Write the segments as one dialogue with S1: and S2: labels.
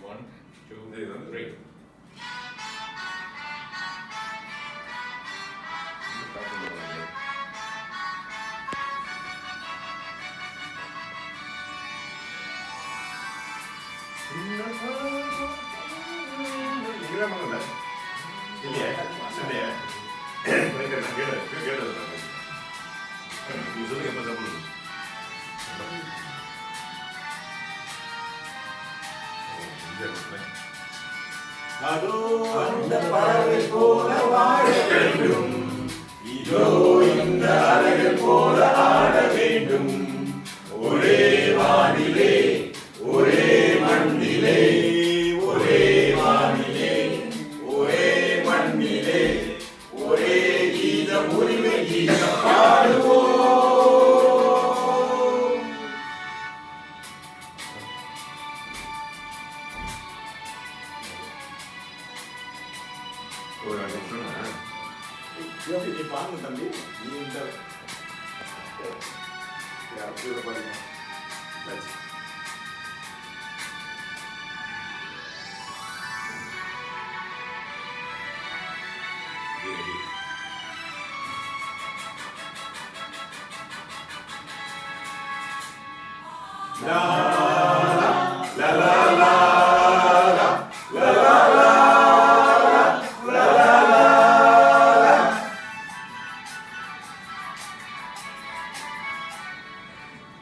S1: 1, 2, 3.
S2: அதோ அந்த பறவை போல வாழ வேண்டும், இதோ இந்த அலைகள் போல ஆட வேண்டும். ஒரே வானிலே ஒரே மண்ணிலே, ஒரே வானிலே ஒரே மண்ணிலே, ஒரே கீதம் உரிமை கீதம் பாடுவோம். நீ பாருங்க தம்பி, நீ இந்த பாருங்க. La la la la la la la.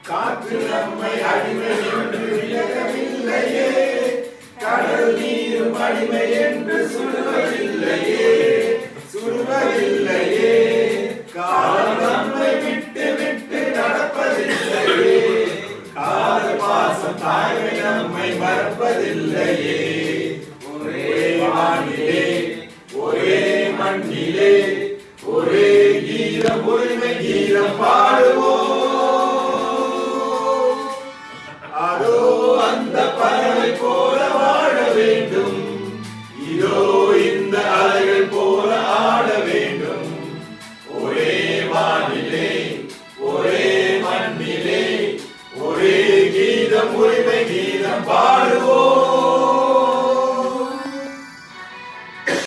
S2: காற்று நம்மை அடிமை என்று விலகவில்லையே, கடல் நீரும் அடிமை என்று சுடுவதில்லையே, சுடுவதில்லையே. காலம் நம்மை விட்டு விட்டு நடப்பதில்லையே, காதல் பாசம் தாய்மை நம்மை மறப்பதில்லையே. ஒரே வானிலே ஒரே மண்ணிலே, ஒரே கீதம் உரிமை கீதம் பாடுவோம்.